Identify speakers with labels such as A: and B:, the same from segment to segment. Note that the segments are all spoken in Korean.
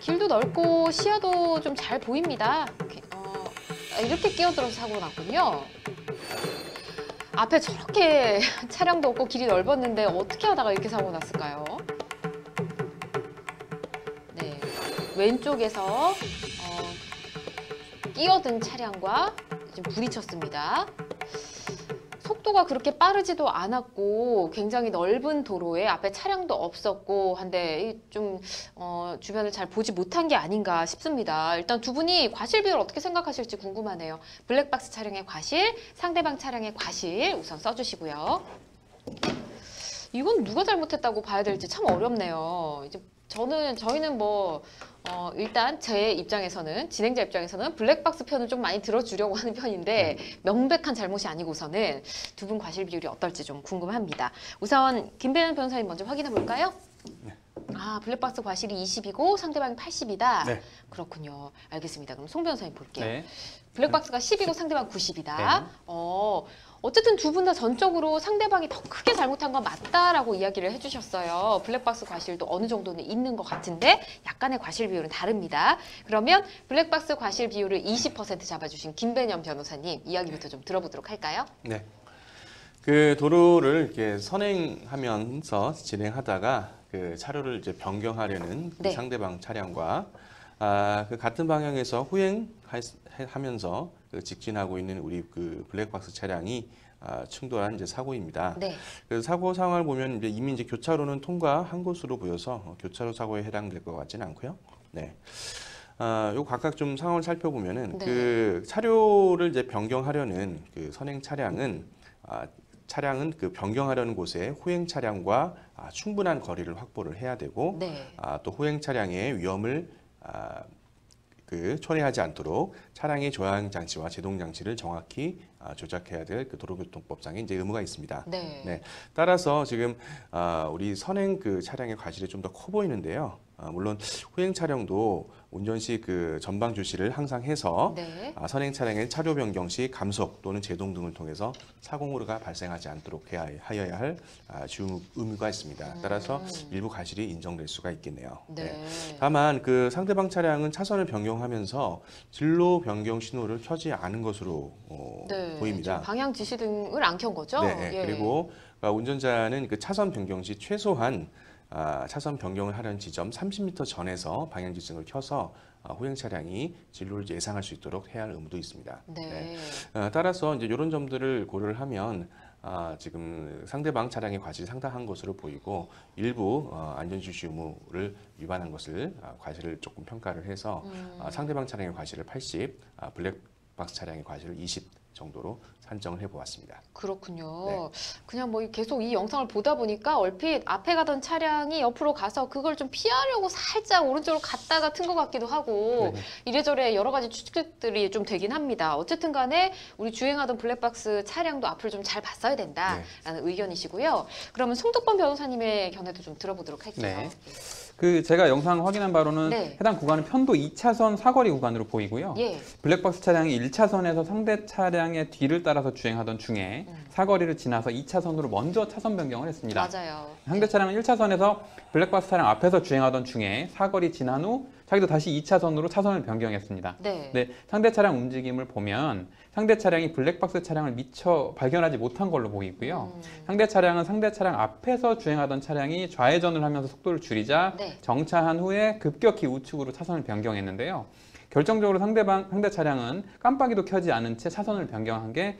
A: 길도 넓고 시야도 좀 잘 보입니다. 이렇게 끼어들어서 사고가 났군요. 앞에 저렇게 차량도 없고 길이 넓었는데 어떻게 하다가 이렇게 사고가 났을까요? 네, 왼쪽에서 끼어든 차량과 지금 부딪혔습니다. 속도가 그렇게 빠르지도 않았고 굉장히 넓은 도로에 앞에 차량도 없었고 한데 좀 주변을 잘 보지 못한 게 아닌가 싶습니다. 일단 두 분이 과실 비율 어떻게 생각하실지 궁금하네요. 블랙박스 차량의 과실, 상대방 차량의 과실 우선 써주시고요. 이건 누가 잘못했다고 봐야 될지 참 어렵네요. 이제 저희는 뭐 일단 제 입장에서는 진행자 입장에서는 블랙박스 편을 좀 많이 들어주려고 하는 편인데 명백한 잘못이 아니고서는 두 분 과실 비율이 어떨지 좀 궁금합니다. 우선 김배현 변호사님 먼저 확인해 볼까요?
B: 네.
A: 아, 블랙박스 과실이 20이고 상대방이 80이다.
B: 네.
A: 그렇군요. 알겠습니다. 그럼 송 변호사님 볼게요.
B: 네.
A: 블랙박스가 10이고 상대방 90이다.
B: 네.
A: 어쨌든 두 분 다 전적으로 상대방이 더 크게 잘못한 건 맞다라고 이야기를 해주셨어요. 블랙박스 과실도 어느 정도는 있는 것 같은데 약간의 과실 비율은 다릅니다. 그러면 블랙박스 과실 비율을 20% 잡아주신 김배년 변호사님 이야기부터 좀 들어보도록 할까요?
B: 네. 그 도로를 이렇게 선행하면서 진행하다가 그 차로를 이제 변경하려는 그
A: 네.
B: 상대방 차량과 그 같은 방향에서 후행하면서 그 직진하고 있는 우리 그 블랙박스 차량이 충돌한 이제 사고입니다.
A: 네.
B: 그 사고 상황을 보면 이제 이미 이제 교차로는 통과한 것으로 보여서 교차로 사고에 해당될 것 같지는 않고요. 네. 요 각각 좀 상황을 살펴보면은
A: 네.
B: 그 차로를 이제 변경하려는 그 선행 차량은 그 변경하려는 곳에 후행 차량과 충분한 거리를 확보를 해야 되고
A: 네.
B: 또 후행 차량의 위험을 초래하지 않도록 차량의 조향 장치와 제동 장치를 정확히 조작해야 될 그 도로교통법상의 이제 의무가 있습니다.
A: 네.
B: 네. 따라서 지금 우리 선행 그 차량의 과실이 좀 더 커 보이는데요. 물론 후행 차량도 운전 시 그 전방 주시를 항상 해서
A: 네.
B: 선행 차량의 차로 변경 시 감속 또는 제동 등을 통해서 사고무가 발생하지 않도록 하여야 할 의무가 있습니다. 따라서 일부 과실이 인정될 수가 있겠네요.
A: 네.
B: 다만 그 상대방 차량은 차선을 변경하면서 진로 변경 신호를 켜지 않은 것으로
A: 네.
B: 보입니다.
A: 지금 방향 지시등을 안 켠 거죠?
B: 네.
A: 예.
B: 그리고 운전자는 그 차선 변경 시 최소한 차선 변경을 하려는 지점 30m 전에서 방향 지시등을 켜서 후행 차량이 진로를 예상할 수 있도록 해야 할 의무도 있습니다.
A: 네.
B: 따라서 이제 이런 점들을 고려를 하면 지금 상대방 차량의 과실이 상당한 것으로 보이고 일부 안전주시 의무를 위반한 것을 과실을 조금 평가를 해서 상대방 차량의 과실을 80, 블랙박스 차량의 과실을 20 정도로 산정을 해보았습니다.
A: 그렇군요.
B: 네.
A: 그냥 뭐 계속 이 영상을 보다 보니까 얼핏 앞에 가던 차량이 옆으로 가서 그걸 좀 피하려고 살짝 오른쪽으로 갔다가 튼 것 같기도 하고
B: 네네.
A: 이래저래 여러 가지 추측들이 좀 되긴 합니다. 어쨌든 간에 우리 주행하던 블랙박스 차량도 앞을 좀 잘 봤어야 된다라는 의견이시고요. 그러면 송덕범 변호사님의 견해도 좀 들어보도록 할게요.
C: 네. 그 제가 영상 확인한 바로는
A: 네.
C: 해당 구간은 편도 2차선 사거리 구간으로 보이고요.
A: 예.
C: 블랙박스 차량이 1차선에서 상대 차량의 뒤를 따라서 주행하던 중에 사거리를 지나서 2차선으로 먼저 차선 변경을 했습니다.
A: 맞아요.
C: 상대 차량은 1차선에서 블랙박스 차량 앞에서 주행하던 중에 사거리 지난 후 자기도 다시 2차선으로 차선을 변경했습니다.
A: 네.
C: 네, 상대 차량 움직임을 보면 상대 차량이 블랙박스 차량을 미처 발견하지 못한 걸로 보이고요. 상대 차량은 상대 차량 앞에서 주행하던 차량이 좌회전을 하면서 속도를 줄이자
A: 네.
C: 정차한 후에 급격히 우측으로 차선을 변경했는데요. 결정적으로 상대 차량은 깜빡이도 켜지 않은 채 차선을 변경한 게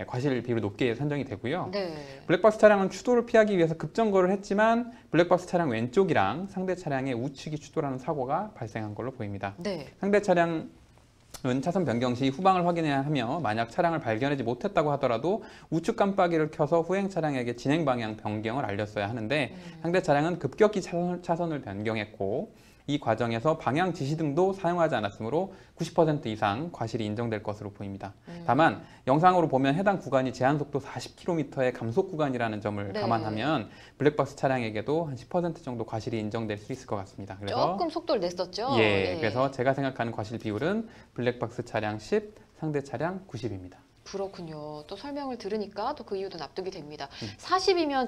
C: 과실 비율이 높게 산정이 되고요.
A: 네.
C: 블랙박스 차량은 추돌을 피하기 위해서 급정거를 했지만 블랙박스 차량 왼쪽이랑 상대 차량의 우측이 추돌하는 사고가 발생한 걸로 보입니다.
A: 네.
C: 상대 차량은 차선 변경 시 후방을 확인해야 하며 만약 차량을 발견하지 못했다고 하더라도 우측 깜빡이를 켜서 후행 차량에게 진행 방향 변경을 알렸어야 하는데 상대 차량은 급격히 차선을 변경했고 이 과정에서 방향 지시등도 사용하지 않았으므로 90% 이상 과실이 인정될 것으로 보입니다. 다만 영상으로 보면 해당 구간이 제한속도 40km의 감속 구간이라는 점을
A: 네.
C: 감안하면 블랙박스 차량에게도 한 10% 정도 과실이 인정될 수 있을 것 같습니다. 그래서
A: 조금 속도를 냈었죠?
C: 예, 그래서 제가 생각하는 과실 비율은 블랙박스 차량 10, 상대 차량 90입니다.
A: 그렇군요. 또 설명을 들으니까 또 그 이유도 납득이 됩니다. 40이면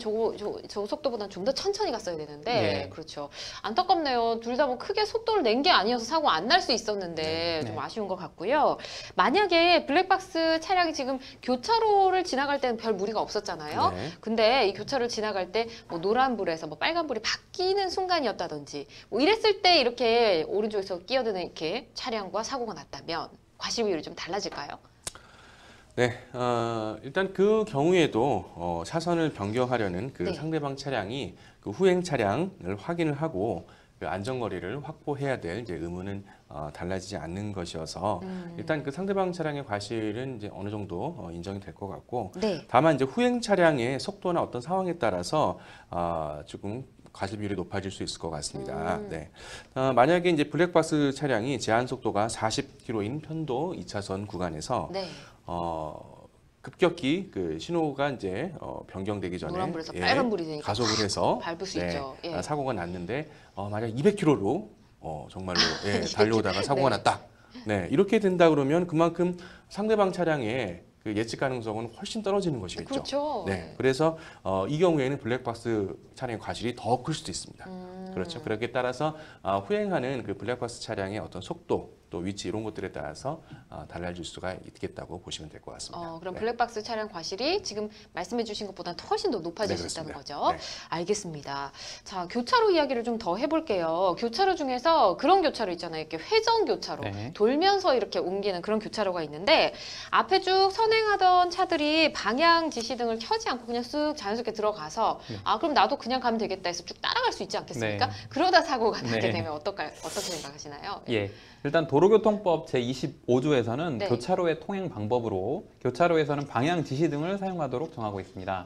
A: 저 속도보다는 좀 더 천천히 갔어야 되는데
C: 네.
A: 그렇죠. 안타깝네요. 둘 다 뭐 크게 속도를 낸 게 아니어서 사고 안 날 수 있었는데
C: 네.
A: 좀
C: 네.
A: 아쉬운 것 같고요. 만약에 블랙박스 차량이 지금 교차로를 지나갈 때는 별 무리가 없었잖아요.
B: 네.
A: 근데 이 교차로를 지나갈 때 뭐 노란불에서 뭐 빨간불이 바뀌는 순간이었다든지 뭐 이랬을 때 이렇게 오른쪽에서 끼어드는 이렇게 차량과 사고가 났다면 과실 비율이 좀 달라질까요?
B: 네, 일단 그 경우에도 차선을 변경하려는 그
A: 네.
B: 상대방 차량이 그 후행 차량을 확인을 하고 그 안전거리를 확보해야 될 이제 의무는 달라지지 않는 것이어서 일단 그 상대방 차량의 과실은 이제 어느 정도 인정이 될 것 같고
A: 네.
B: 다만 이제 후행 차량의 속도나 어떤 상황에 따라서 조금 과실 비율이 높아질 수 있을 것 같습니다. 네. 만약에 이제 블랙박스 차량이 제한 속도가 40km인 편도 2차선 구간에서
A: 네.
B: 급격히 그 신호가 이제 변경되기 전에
A: 노란불에서 빨간불이 되니까
B: 가속을 해서
A: 밟을 수 있죠. 예.
B: 사고가 났는데 만약 200km로 정말로 달려오다가 사고가
A: 네.
B: 났다. 네, 이렇게 된다 그러면 그만큼 상대방 차량의 그 예측 가능성은 훨씬 떨어지는 것이겠죠.
A: 그렇죠.
B: 네, 그래서 이 경우에는 블랙박스 차량의 과실이 더 클 수도 있습니다. 그렇죠. 그렇게 따라서 후행하는 그 블랙박스 차량의 어떤 속도 또 위치 이런 것들에 따라서 달라질 수가 있겠다고 보시면 될 것 같습니다.
A: 그럼
B: 네.
A: 블랙박스 차량 과실이 지금 말씀해 주신 것보다 훨씬 더 높아질
B: 네,
A: 수 있다는
B: 그렇습니다.
A: 거죠.
B: 네.
A: 알겠습니다. 자, 교차로 이야기를 좀 더 해볼게요. 교차로 중에서 그런 교차로 있잖아요. 이렇게 회전 교차로.
C: 네.
A: 돌면서 이렇게 옮기는 그런 교차로가 있는데 앞에 쭉 선행하던 차들이 방향 지시등을 켜지 않고 그냥 쓱 자연스럽게 들어가서
C: 네.
A: 그럼 나도 그냥 가면 되겠다 해서 쭉 따라갈 수 있지 않겠습니까?
C: 네.
A: 그러다 사고가 나게
C: 네.
A: 되면 어떻게 생각하시나요?
C: 예. 일단 도로교통법 제25조에서는
A: 네.
C: 교차로의 통행 방법으로 교차로에서는 방향 지시등을 사용하도록 정하고 있습니다.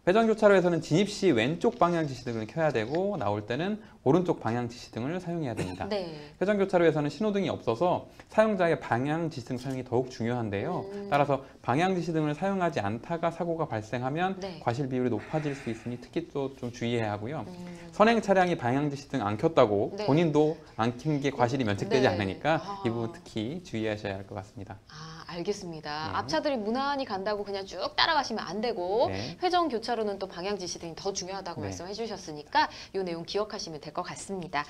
C: 회전 교차로에서는 진입 시 왼쪽 방향 지시등을 켜야 되고 나올 때는 오른쪽 방향 지시등을 사용해야 됩니다.
A: 네.
C: 회전 교차로에서는 신호등이 없어서 사용자의 방향 지시등 사용이 더욱 중요한데요. 따라서 방향 지시등을 사용하지 않다가 사고가 발생하면
A: 네.
C: 과실 비율이 높아질 수 있으니 특히 또 좀 주의해야 하고요. 선행 차량이 방향 지시등 안 켰다고
A: 네.
C: 본인도 안 킨 게 과실이 면책되지
A: 네.
C: 않으니까 이 부분 특히 주의하셔야 할 것 같습니다.
A: 알겠습니다.
C: 네.
A: 앞차들이 무난히 간다고 그냥 쭉 따라가시면 안 되고
C: 네.
A: 회전 교차로는 또 방향 지시등이 더 중요하다고
C: 네.
A: 말씀해 주셨으니까 이 내용 기억하시면 될 것 같습니다.